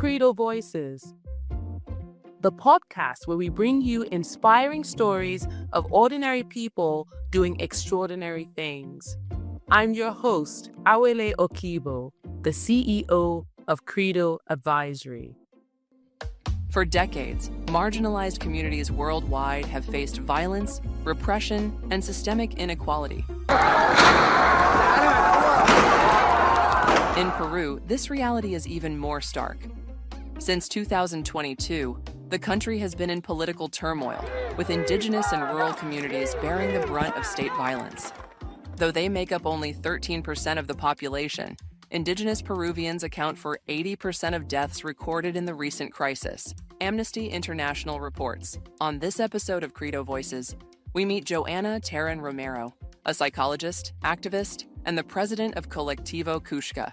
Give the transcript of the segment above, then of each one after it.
Credo Voices, the podcast where we bring you inspiring stories of ordinary people doing extraordinary things. I'm your host, Awele Okibo, the CEO of Credo Advisory. For decades, marginalized communities worldwide have faced violence, repression, and systemic inequality. In Peru, this reality is even more stark. Since 2022, the country has been in political turmoil, with indigenous and rural communities bearing the brunt of state violence. Though they make up only 13% of the population, indigenous Peruvians account for 80% of deaths recorded in the recent crisis, Amnesty International reports. On this episode of Credo Voices, we meet Joanna Terán Romero, a psychologist, activist, and the president of Collectivo Kuska.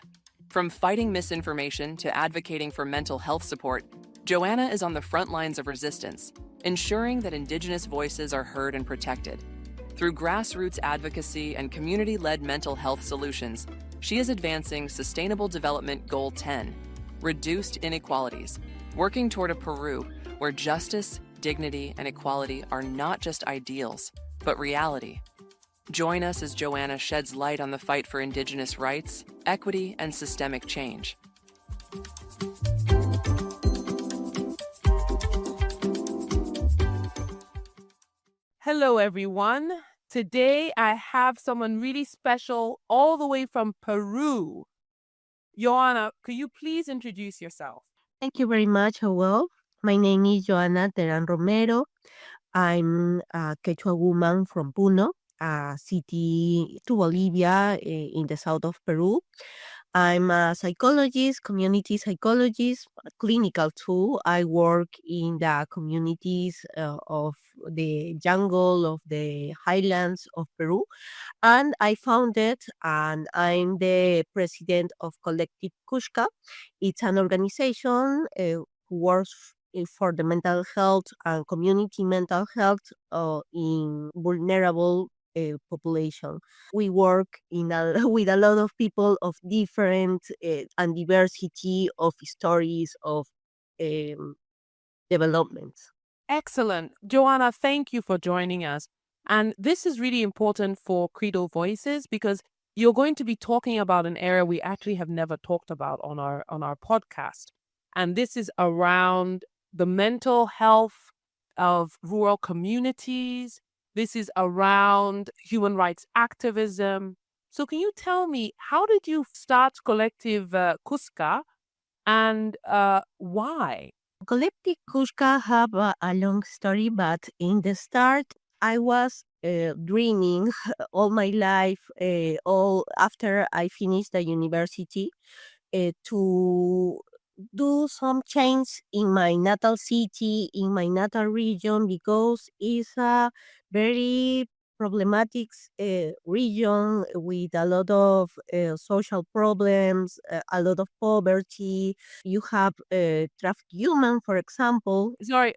From fighting misinformation to advocating for mental health support, Joanna is on the front lines of resistance, ensuring that indigenous voices are heard and protected. Through grassroots advocacy and community-led mental health solutions, she is advancing Sustainable Development Goal 10, Reduced Inequalities, working toward a Peru where justice, dignity, and equality are not just ideals, but reality. Join us as Joanna sheds light on the fight for indigenous rights, equity, and systemic change. Hello, everyone. Today I have someone really special all the way from Peru. Joanna, could you please introduce yourself? Thank you very much. Hello. My name is Joanna Terán Romero. I'm a Quechua woman from Puno, a city to Bolivia in the south of Peru. I'm a psychologist, community psychologist, clinical too. I work in the communities of the jungle, of the highlands of Peru. And I founded and I'm the president of Collective Kuska. It's an organization who works for the mental health and community mental health in vulnerable population. We work with a lot of people of different and diversity of stories of um, developments. Excellent. Joanna, thank you for joining us. And this is really important for Credo Voices because you're going to be talking about an area we actually have never talked about on our podcast. And this is around the mental health of rural communities. This is around human rights activism. So can you tell me, how did you start Collective Kuska and why? Collective Kuska have a long story, but in the start, I was dreaming all my life, all after I finished the university, to do some change in my natal city, in my natal region, because it's a very problematic region with a lot of social problems, a lot of poverty. You have traffic human, for example. Sorry,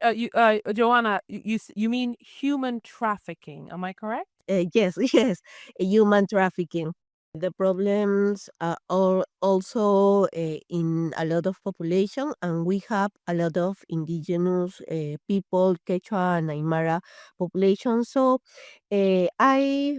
Joanna, you mean human trafficking? Am I correct? Yes, yes, human trafficking. The problems are also in a lot of population, and we have a lot of indigenous people, Quechua and Aymara population. So I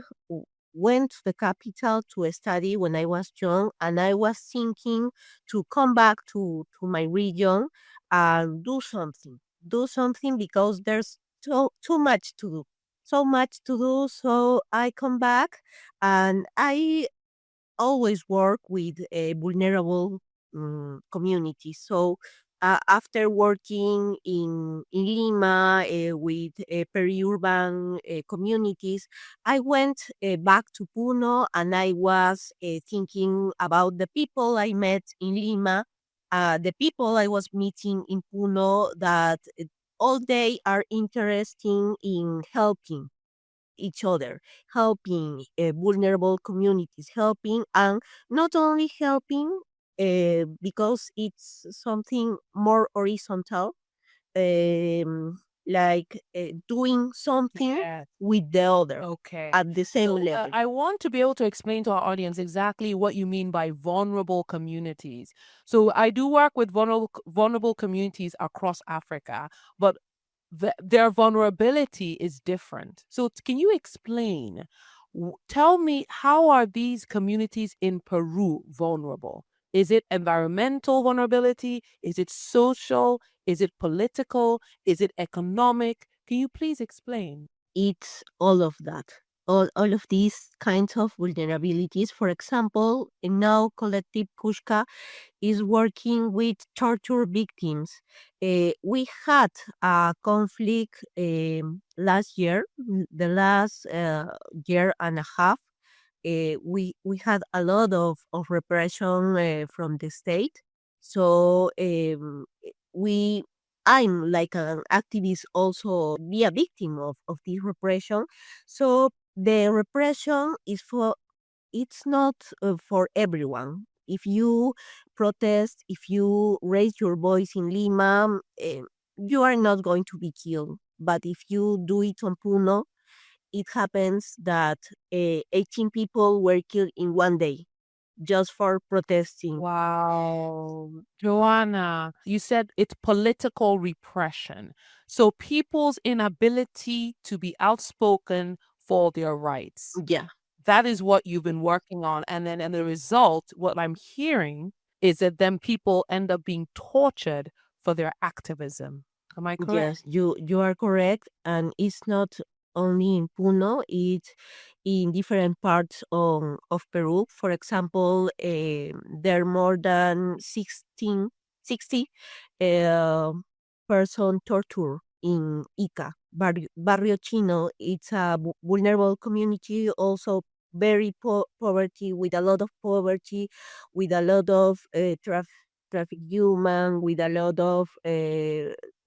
went to the capital to study when I was young, and I was thinking to come back to my region and do something because there's too much to do. So much to do, so I come back and I always work with vulnerable communities. So after working in Lima with peri-urban communities, I went back to Puno and I was thinking about the people I met in Lima, the people I was meeting in Puno that all day are interested in helping each other, helping vulnerable communities, helping, and not only helping because it's something more horizontal. like doing something Yes. with the other Okay. at the same So level. I want to be able to explain to our audience exactly what you mean by vulnerable communities. So I do work with vulnerable communities across Africa, but their vulnerability is different. So can you explain? Tell me, how are these communities in Peru vulnerable? Is it environmental vulnerability? Is it social? Is it political? Is it economic? Can you please explain? It's all of that. All of these kinds of vulnerabilities. For example, now Collective Kuska is working with torture victims. We had a conflict last year, the last year and a half. We had a lot of repression from the state. So we I'm like an activist also be a victim of this repression. So the repression is for it's not for everyone. If you protest, if you raise your voice in Lima, you are not going to be killed. But if you do it on Puno, it happens that 18 people were killed in one day just for protesting. Wow. Joanna, you said it's political repression. So people's inability to be outspoken for their rights. Yeah, That is what you've been working on. And then, and the result, what I'm hearing is that then people end up being tortured for their activism. Am I correct? yes, you are correct, and it's not only in Puno; it's in different parts of Peru. For example, there are more than 60 uh, person torture in Ica, Barrio Chino. It's a vulnerable community, also very poverty, with a lot of poverty, with a lot of traffic human, with a lot of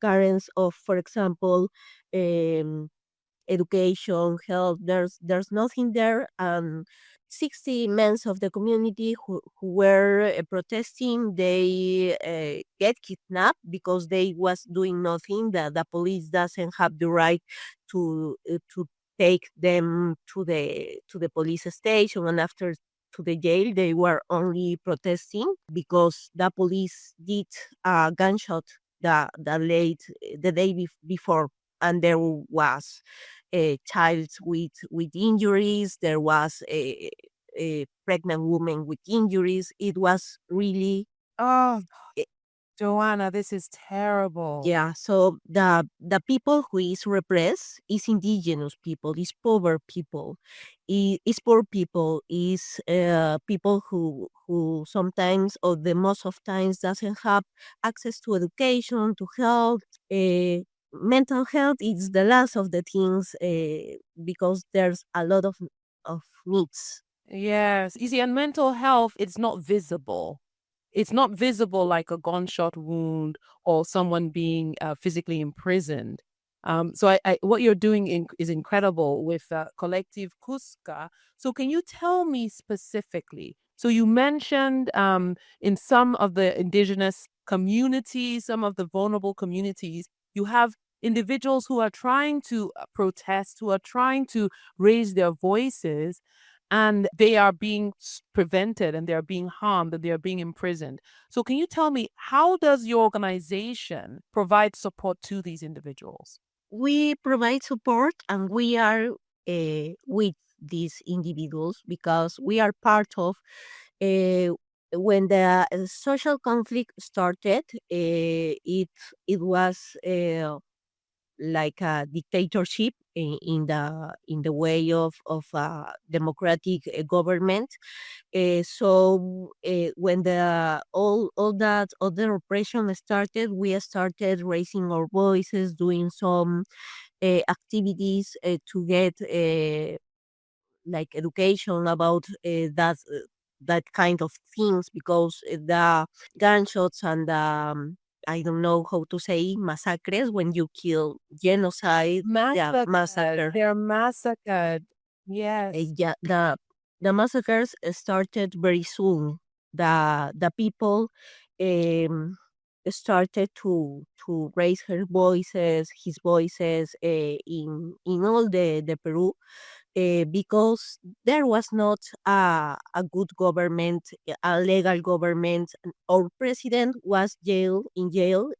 currents of, for example, um, education, health. There's nothing there. 60 men of the community who were protesting, they get kidnapped because they was doing nothing. The police doesn't have the right to take them to the police station, and after to the jail. They were only protesting because the police did a gunshot the day before, and there was a child with injuries. There was a pregnant woman with injuries. It was really Oh, eh, Joanna, this is terrible. yeah. So the people who is repressed is indigenous people, is poor people, is poor people, is people who sometimes or the most of times doesn't have access to education, to health. Mental health is the last of the things because there's a lot of needs. Yes. You see, and mental health, it's not visible. It's not visible like a gunshot wound or someone being physically imprisoned. So what you're doing is incredible with Collective Kuska. So can you tell me specifically? So you mentioned in some of the indigenous communities, some of the vulnerable communities, you have individuals who are trying to protest, who are trying to raise their voices, and they are being prevented, and they're being harmed, and they're being imprisoned. So can you tell me, how does your organization provide support to these individuals? We provide support, and we are with these individuals because we are part of uh, when the social conflict started. It was like a dictatorship in the way of democratic government. When the all that all the repression started, we started raising our voices, doing some activities to get like education about that kind of things, because the gunshots and the I don't know how to say massacres, when you kill, genocide, yeah, Massacred. massacre. They're massacred. Yes. Yeah, the massacres started very soon. The people um, started to raise his voices in all the Peru, because there was not a good government, a legal government. Our president was in jail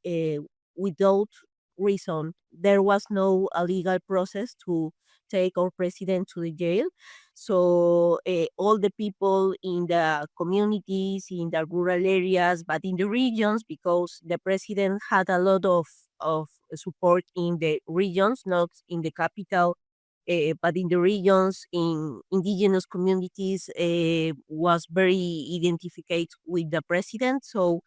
without reason. There was no a legal process to take our president to the jail. So all the people in the communities, in the rural areas, but in the regions, because the president had a lot of support in the regions, not in the capital, but in the regions, in indigenous communities, was very identified with the president. So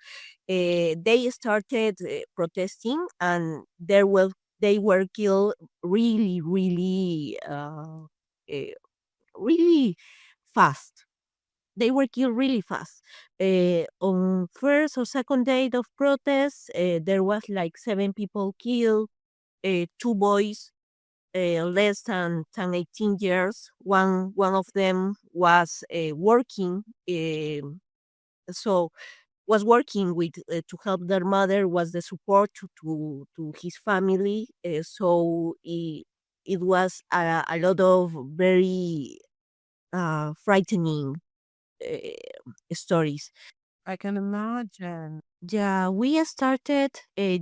they started protesting, and they were killed really, really, really fast. They were killed really fast. On first or second day of protests, there was like 7 people killed, 2 boys less than 18 years. One of them was working, so was working with to help their mother, was the support to his family. So it was a lot of very frightening stories. I can imagine. Yeah, we started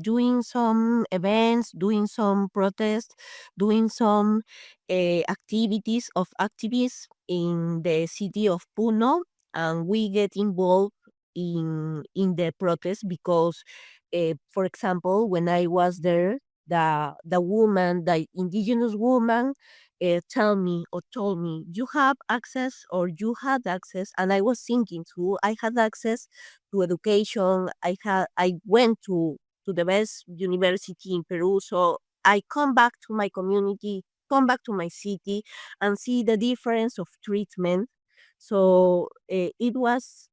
doing some events, doing some protests, doing some activities of activists in the city of Puno, and we get involved in the protest because, for example, when I was there, the indigenous woman, told me, you have access, or you had access, and I was thinking too, I had access to education. I went to the best university in Peru. So I come back to my community, come back to my city, and see the difference of treatment. So it was.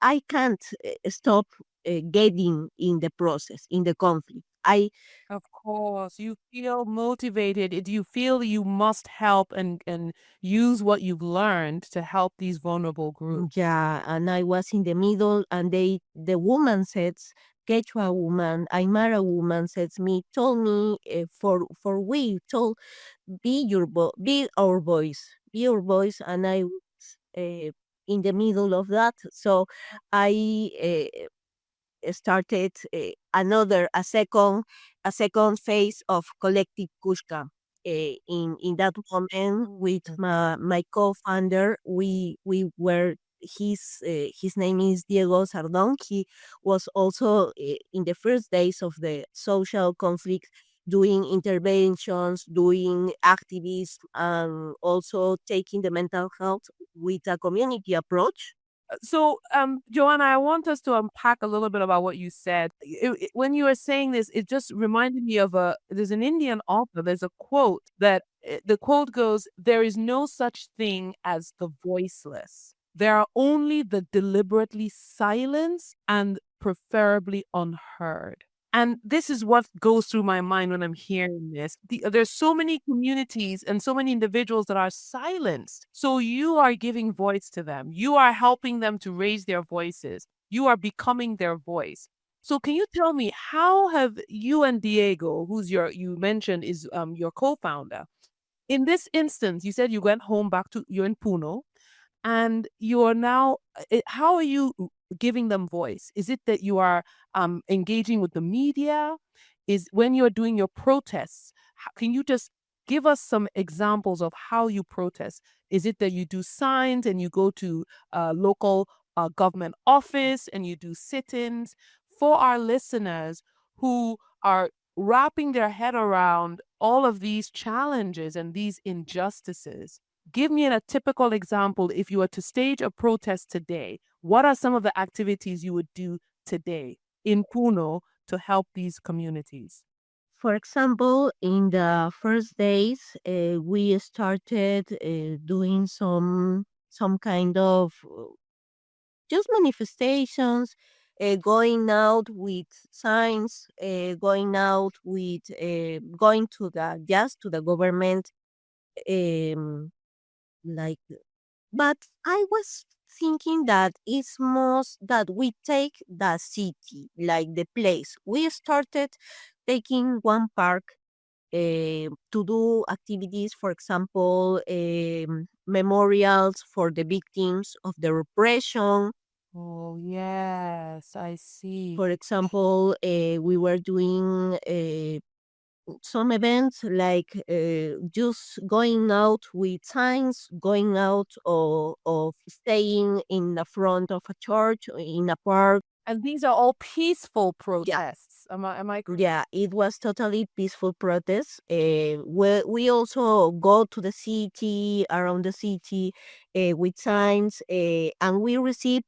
I can't stop getting in the process, in the conflict. Of course, you feel motivated. You feel you must help and use what you've learned to help these vulnerable groups. Yeah, and I was in the middle, and the woman says, Quechua woman, Aymara woman says me, told me, for we told, be our voice, be our voice, and I was in the middle of that. So I started a second phase of Collective Kuska. In that moment, with my co-founder, we were his name is Diego Sardon. He was also in the first days of the social conflict, doing interventions, doing activism, and also taking the mental health with a community approach. So, Joanna, I want us to unpack a little bit about what you said. When you were saying this, it just reminded me of there's an Indian author, there's a quote that the quote goes, "There is no such thing as the voiceless. There are only the deliberately silenced and preferably unheard." And this is what goes through my mind when I'm hearing this. There's so many communities and so many individuals that are silenced. So you are giving voice to them. You are helping them to raise their voices. You are becoming their voice. So can you tell me, how have you and Diego, you mentioned is your co-founder, in this instance, you said you went home you're in Puno, and you are now, how are you giving them voice? Is it that you are engaging with the media? Is when you're doing your protests, can you just give us some examples of how you protest? Is it that you do signs and you go to a local government office and you do sit-ins? For our listeners who are wrapping their head around all of these challenges and these injustices, give me a typical example. If you were to stage a protest today, what are some of the activities you would do today in Puno to help these communities? For example, in the first days, we started doing some kind of just manifestations, going out with signs, going out with going to the just to the government, um, like. But I was thinking that it's most that we take the city, like the place. We started taking one park to do activities, for example, memorials for the victims of the repression. Oh, yes, I see. For example, we were doing some events like just going out with signs, going out of staying in the front of a church, in a park. And these are all peaceful Yeah. protests. Am I correct? Yeah, it was totally peaceful protest. We also go to the city, around the city, with signs, and we receive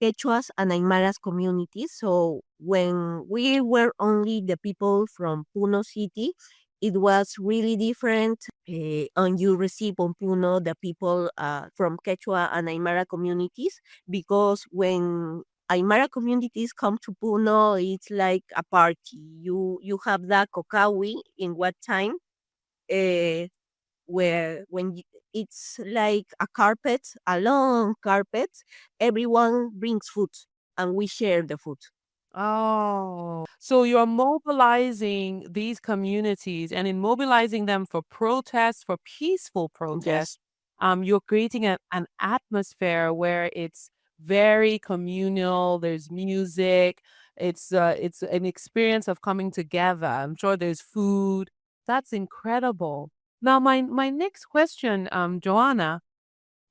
Quechuas and Aymaras communities. So when we were only the people from Puno city, it was really different. And you receive on Puno the people from Quechua and Aymara communities, because when Aymara communities come to Puno, it's like a party. You have that kokawi in what time, uh, where it's like a carpet, a long carpet. Everyone brings food, and we share the food. Oh, so you're mobilizing these communities, and in mobilizing them for protests, for peaceful protests, Yes, you're creating an atmosphere where it's very communal. There's music. It's an experience of coming together. I'm sure there's food. That's incredible. Now, my next question, Joanna,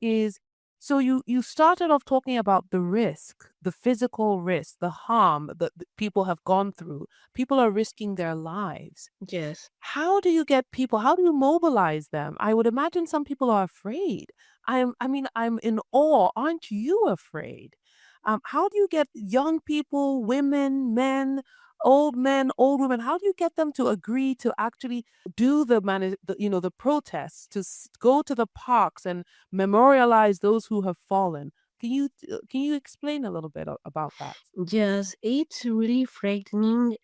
is so you started off talking about the risk, the physical risk, the harm that people have gone through. People are risking their lives. yes. How do you get people? How do you mobilize them? I would imagine some people are afraid. I'm in awe. Aren't you afraid? How do you get young people, women, men, old women? How do you get them to agree to actually do the protests, to go to the parks and memorialize those who have fallen? Can you explain a little bit about that? Yes, it's really frightening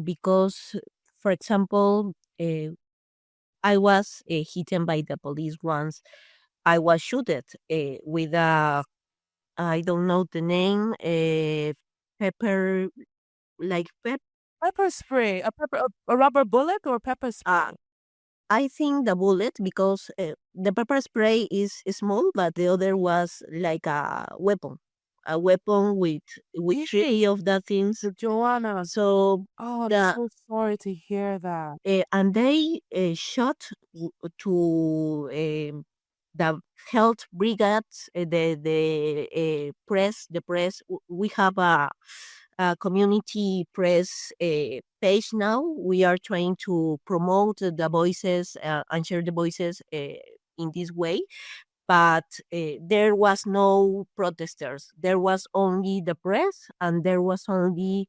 because, for example, I was hit by the police once. I was shooted with a, I don't know the name, pepper, like Pepper spray, a rubber bullet or pepper uh, spray? I think the bullet, because the pepper spray is small, but the other was like a weapon with three of the things. Joanna, So oh, I'm the so sorry to hear that. and they shot to the health brigades, the press. We have a community press page now. We are trying to promote the voices and share the voices in this way. But there was no protesters. There was only the press, and there was only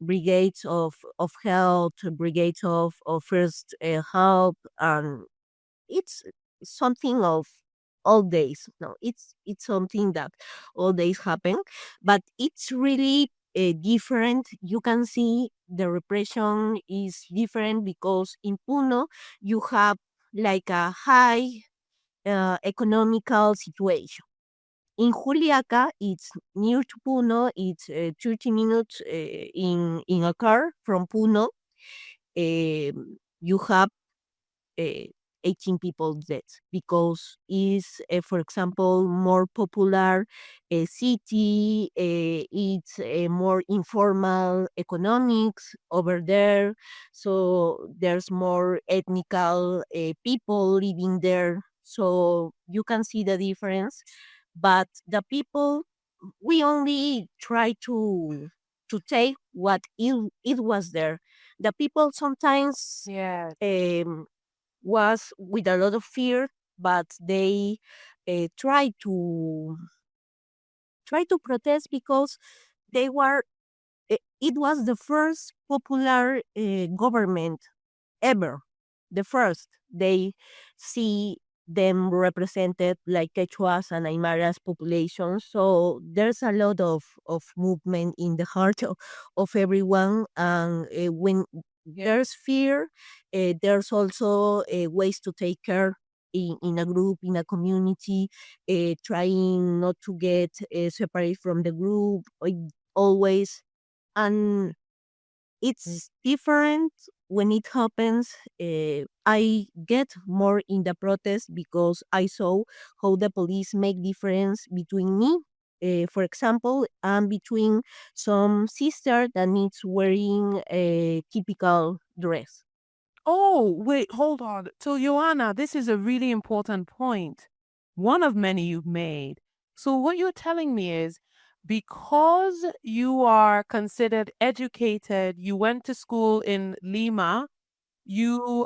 brigades of health, brigades of first help, and it's something of all days. No, it's something that all days happen, but it's really different. You can see the repression is different because in Puno you have like a high economical situation. In Juliaca, it's near to Puno. It's 30 minutes in a car from Puno. You have uh, 18 people dead because is, for example, more popular city. It's more informal economics over there, so there's more ethnical people living there. So you can see the difference, but the people, we only try to take what it was there. The people sometimes Yes. was with a lot of fear, but they try to protest because they were. It was the first popular government ever, the first. They see them represented like Quechuas and Aymaras populations. So there's a lot of movement in the heart of everyone. And when there's fear, there's also ways to take care. in a group, in a community, trying not to get separate from the group, always. And it's different when it happens. I get more in the protest because I saw how the police make difference between me, for example, and between some sister that needs wearing a typical dress. Oh, wait, hold on. So, Joanna, this is a really important point. One of many you've made. So, what you're telling me is because you are considered educated, you went to school in Lima, you've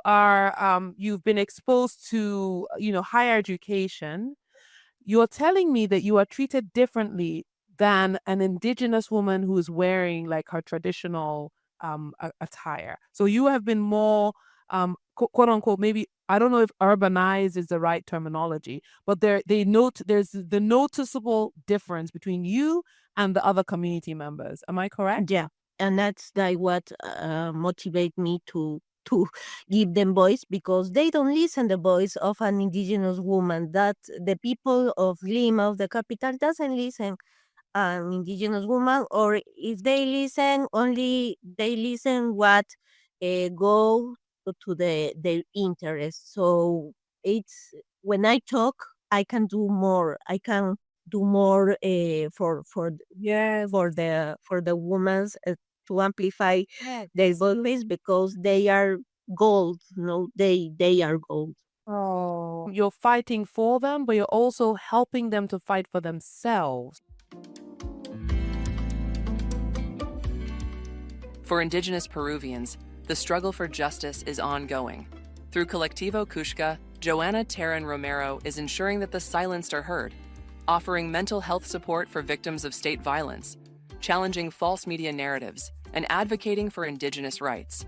been exposed to, higher education. You're telling me that you are treated differently than an indigenous woman who is wearing like her traditional attire. So you have been more quote unquote, maybe I don't know if urbanized is the right terminology, but there's the noticeable difference between you and the other community members. Am I correct? Yeah, and that's like what motivate me to give them voice, because they don't listen the voice of an indigenous woman. That the people of Lima, of the capital, doesn't listen an indigenous woman, or if they listen, only they listen what go to their interest. So it's when I talk, I can do more. I can do more Yes. for the women, to amplify their voice, because they are gold. No, they are gold. Oh. You're fighting for them, but you're also helping them to fight for themselves. For Indigenous Peruvians, the struggle for justice is ongoing. Through Collectivo Kuska, Joanna Terán Romero is ensuring that the silenced are heard, offering mental health support for victims of state violence, challenging false media narratives, and advocating for Indigenous rights.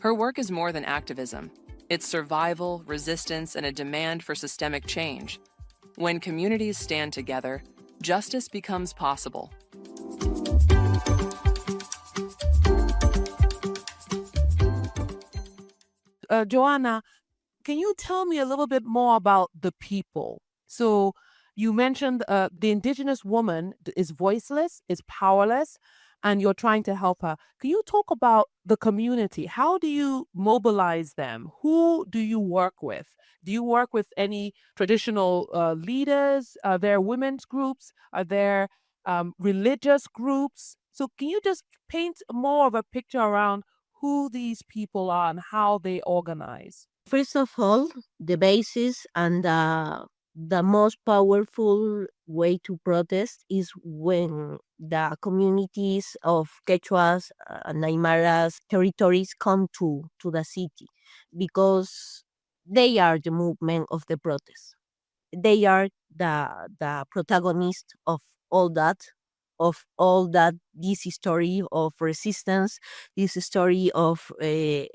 Her work is more than activism. It's survival, resistance, and a demand for systemic change. When communities stand together, justice becomes possible. Joanna, can you tell me a little bit more about the people? So you mentioned the indigenous woman is voiceless, is powerless, and you're trying to help her. Can you talk about the community? How do you mobilize them? Who do you work with? Do you work with any traditional leaders? Are there women's groups? Are there religious groups? So can you just paint more of a picture around who these people are and how they organize? First of all, the basis and the most powerful way to protest is when the communities of Quechuas and Aymaras territories come to the city, because they are the movement of the protest. They are the protagonist of all that, this story of resistance, this story of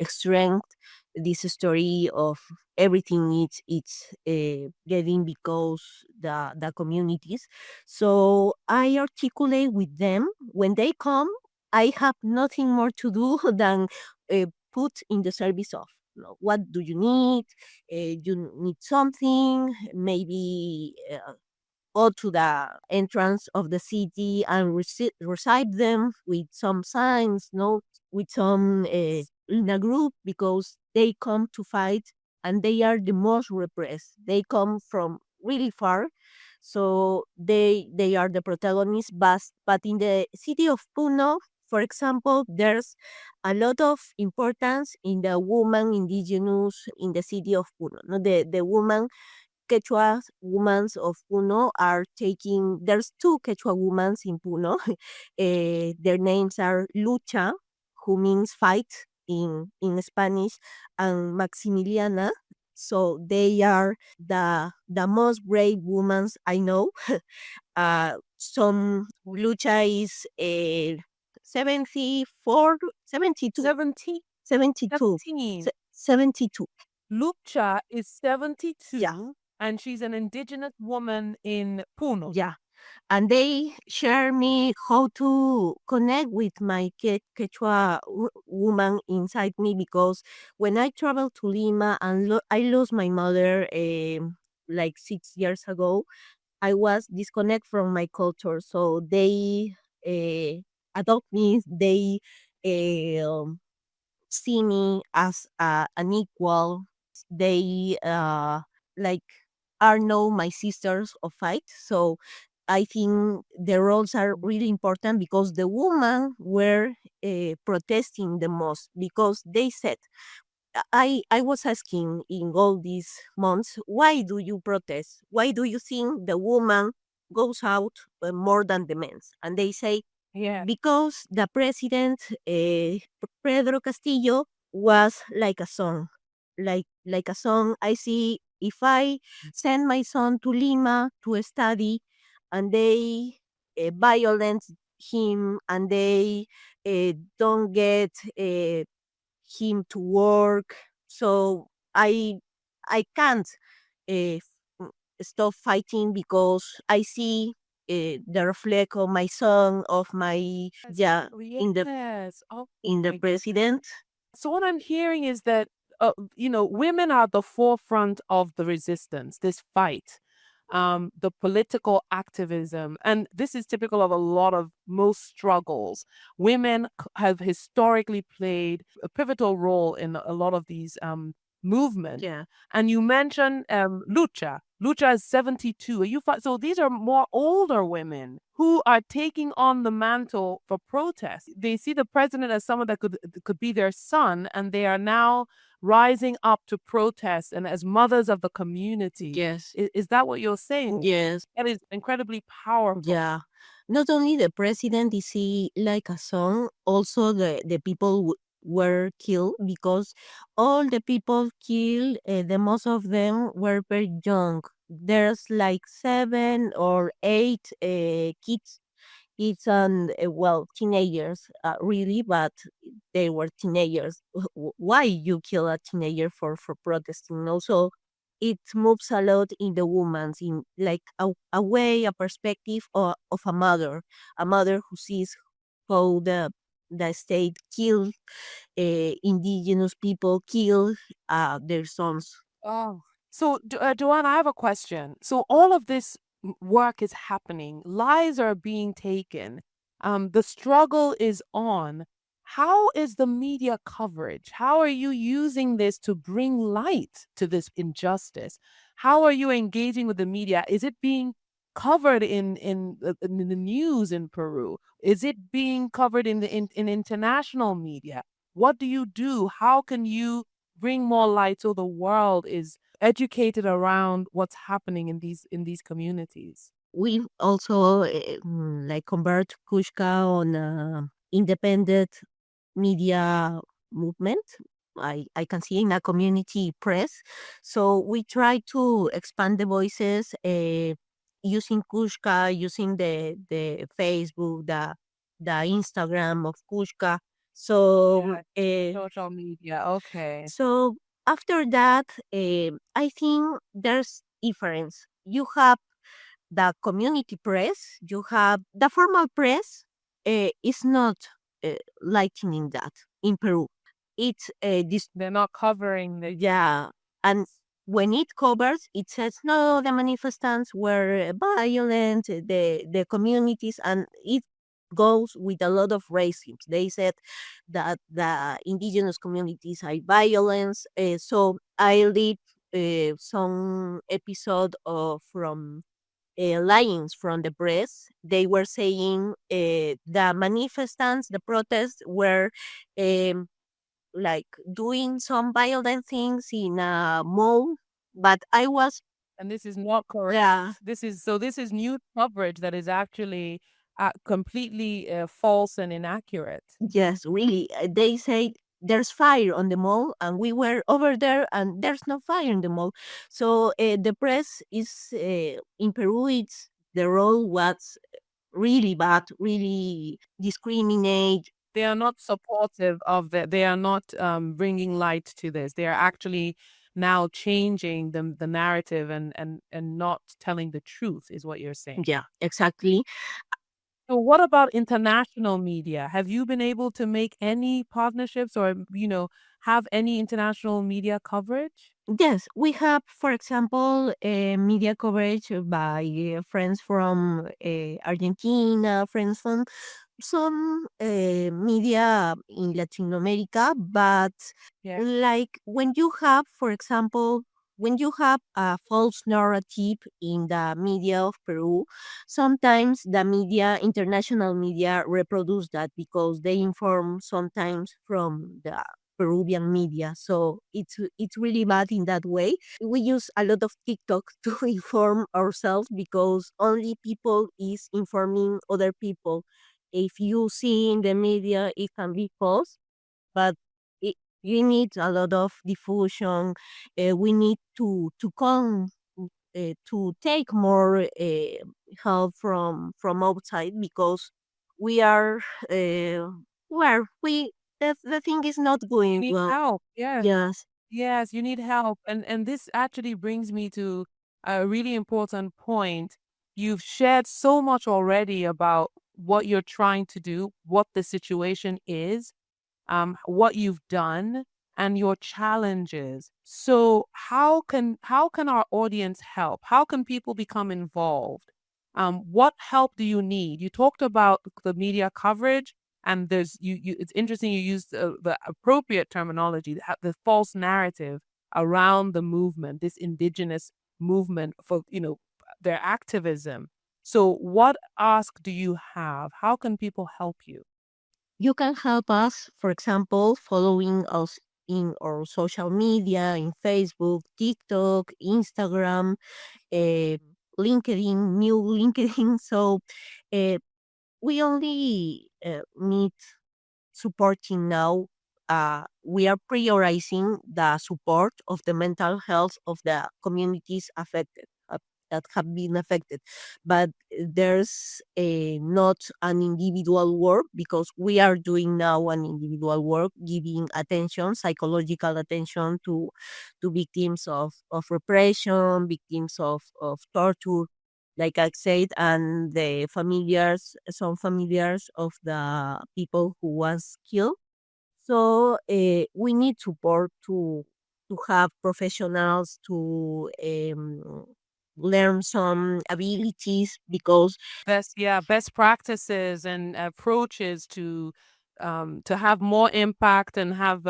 strength, this story of everything. It's getting because the communities. So I articulate with them when they come. I have nothing more to do than put in the service of, what do you need. You need something, maybe go to the entrance of the city and receive them with some signs, no, with some in a group, because they come to fight and they are the most repressed. They come from really far, so they are the protagonists. But in the city of Puno, for example, there's a lot of importance in the woman indigenous in the city of Puno. No, the woman Quechua women of Puno are taking, there's two Quechua women in Puno. Their names are Lucha, who means fight in Spanish, and Maximiliana. So they are the most brave women I know. Some Lucha is 74, 72, 70, 72, 17. 72. Lupcha is 72 Yeah, and she's an indigenous woman in Puno. yeah. and they share me how to connect with my Quechua woman inside me, because when I traveled to Lima and I lost my mother like 6 years ago, I was disconnect from my culture. So they adopt me. They see me as an equal. They like are now my sisters of fight. So I think the roles are really important, because the women were protesting the most, because they said, I was asking in all these months, why do you protest? Why do you think the woman goes out more than the men? And they say, Yeah. because the president, Pedro Castillo, was like a son, like a son. I see, if I send my son to Lima to study, and they violate him, and they don't get him to work, so I can't uh, stop fighting, because I see the reflect of my son, of my, yeah, Yes. Oh in the my goodness. president. So what I'm hearing is that women are the forefront of the resistance, this fight, the political activism, and this is typical of a lot of most struggles. Women have historically played a pivotal role in a lot of these movements. Yeah. And you mentioned Lucha. Lucha is 72. Are you so these are more older women who are taking on the mantle for protest. They see the president as someone that could be their son, and they are now rising up to protest and as mothers of the community. Yes. Is that what you're saying? Yes. That is incredibly powerful. Yeah. Not only the president is he like a son, also the people were killed, because all the people killed, the most of them were very young. There's like 7 or 8 kids. It's well, teenagers, really, but they were teenagers. Why you kill a teenager for protesting? Also, it moves a lot in the woman's, in like a way, a perspective of a mother who sees how the state killed indigenous people, kill their sons. Oh. So, Joanna, I have a question. So, all of this work is happening, lives are being taken, the struggle is on. How is the media coverage? How are you using this to bring light to this injustice? How are you engaging with the media? Is it being covered in the news in Peru? Is it being covered in international media? What do you do? How can you bring more light so the world is educated around what's happening in these communities? We also like convert Kuska on independent media movement. I can see in a community press. So we try to expand the voices using Kushka, using the Facebook, the Instagram of Kushka. So Social media. Okay. so after that, I think there's difference. You have the community press, you have the formal press. Is not lightening that in Peru. It's this, They're not covering the yeah, and when it covers, it says no, the manifestants were violent, the communities, and it goes with a lot of racism. They said that the indigenous communities are violence. So I read some episode of from lines from the press. They were saying the manifestants, the protests were um, like doing some violent things in a mall, but I was, and this is not correct. yeah, This is new coverage that is actually completely false and inaccurate. yes, really. They say there's fire on the mall, and we were over there, and there's no fire in the mall. So the press is in Peru. It's the role was really bad, really discriminate. They are not supportive of that. They are not bringing light to this. They are actually now changing the narrative and not telling the truth, is what you're saying. Yeah, exactly. So what about international media? Have you been able to make any partnerships or, have any international media coverage? Yes, we have, for example, media coverage by friends from Argentina, friends from some media in Latin America, but Yeah. like when you have, for example, when you have a false narrative in the media of Peru, sometimes the media, international media, reproduce that because they inform sometimes from the Peruvian media. So it's really bad in that way. We use a lot of TikTok to inform ourselves because only people is informing other people. If you see in the media, it can be false, but it, you need a lot of diffusion. We need to come to take more help from outside because we are where we the thing is not You going need well. help. Yes. Yes. Yes, you need help. And this actually brings me to a really important point. You've shared so much already about what you're trying to do, what the situation is, what you've done, and your challenges. So how can our audience help? How can people become involved? What help do you need? You talked about the media coverage, and there's you. It's interesting you used the appropriate terminology, the false narrative around the movement, this indigenous movement for their activism. So, what ask do you have? How can people help you? You can help us, for example, following us in our social media, in Facebook, TikTok, Instagram, uh, LinkedIn, new LinkedIn. So uh, we only need supporting now. We are prioritizing the support of the mental health of the communities affected, that have been affected, but there's not an individual work because we are doing now an individual work, giving attention, psychological attention to victims of repression, victims of torture, like I said, and the familiars, some familiars of the people who was killed. So we need support to have professionals to learn some abilities because Best practices and approaches to have more impact and have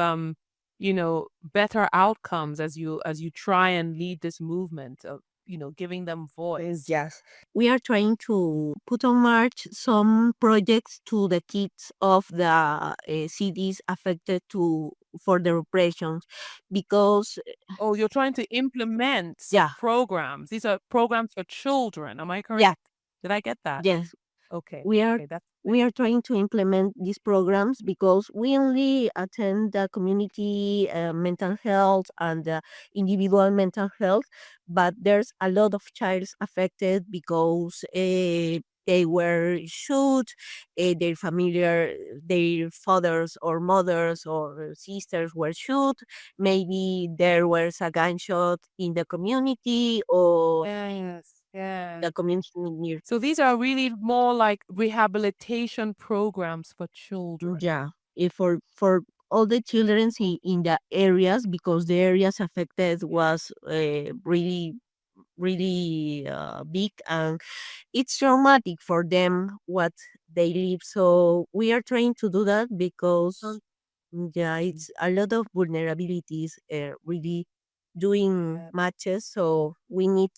better outcomes as you try and lead this movement of giving them voice. yes, we are trying to put on march some projects to the kids of the cities affected to for the repressions because Oh, you're trying to implement yeah, programs. These are programs for children. Am I yeah, correct? Did I get that? yes, Okay. we are Okay, that's we are trying to implement these programs because we only attend the community mental health and the individual mental health, but there's a lot of childs affected because they were shot, their fathers or mothers or sisters were shot. Maybe there was a gunshot in the community or yes, yeah. the community near. So these are really more like rehabilitation programs for children. Yeah, for all the children in the areas because the areas affected was really big and it's traumatic for them what they live. So we are trying to do that because yeah, it's a lot of vulnerabilities. Really doing Yeah. matches, so we need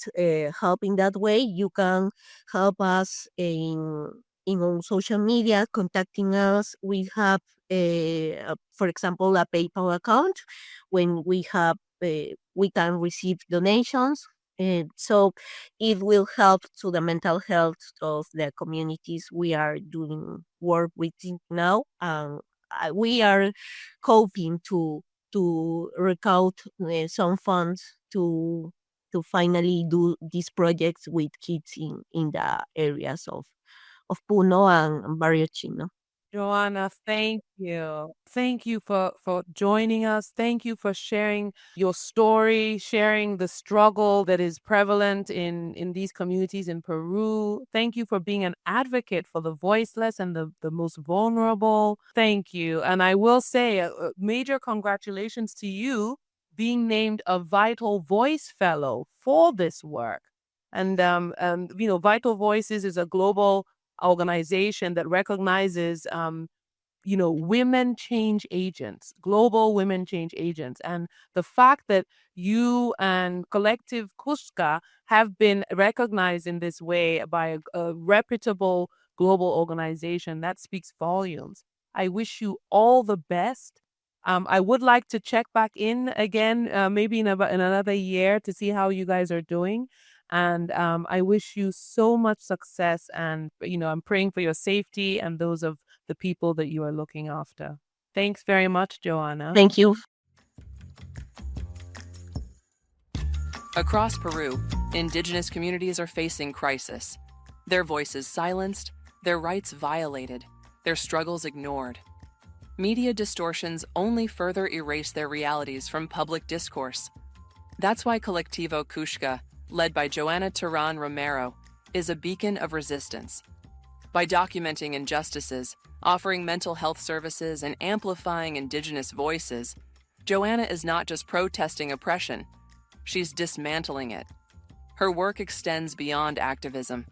help in that way. You can help us in on social media, contacting us. We have, for example, a PayPal account. When we can receive donations, and so it will help to the mental health of the communities we are doing work with now. We are hoping to recount some funds to finally do these projects with kids in the areas of Puno and Barrio Chino. Joanna, thank you. Thank you for joining us. Thank you for sharing your story, sharing the struggle that is prevalent in these communities in Peru. Thank you for being an advocate for the voiceless and the most vulnerable. Thank you. And I will say major congratulations to you being named a Vital Voice Fellow for this work. And Vital Voices is a global organization that recognizes women change agents, global women change agents. And the fact that you and Collective Kuska have been recognized in this way by a reputable global organization, that speaks volumes. I wish you all the best. I would like to check back in again, maybe in another year to see how you guys are doing. And I wish you so much success. And, I'm praying for your safety and those of the people that you are looking after. Thanks very much, Joanna. Thank you. Across Peru, indigenous communities are facing crisis. Their voices silenced, their rights violated, their struggles ignored. Media distortions only further erase their realities from public discourse. That's why Collectivo Kuska, led by Joanna Terán Romero, is a beacon of resistance. By documenting injustices, offering mental health services, and amplifying indigenous voices, Joanna is not just protesting oppression, she's dismantling it. Her work extends beyond activism.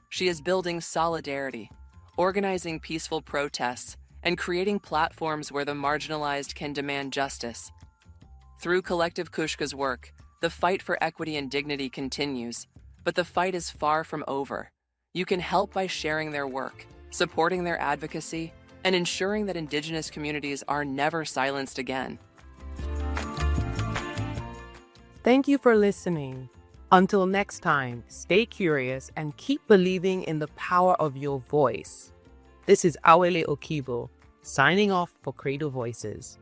She is building solidarity, organizing peaceful protests, and creating platforms where the marginalized can demand justice. Through Collective Kuska's work, the fight for equity and dignity continues, but the fight is far from over. You can help by sharing their work, supporting their advocacy, and ensuring that indigenous communities are never silenced again. Thank you for listening. Until next time, stay curious and keep believing in the power of your voice. This is Awele Okibo, signing off for Credo Voices.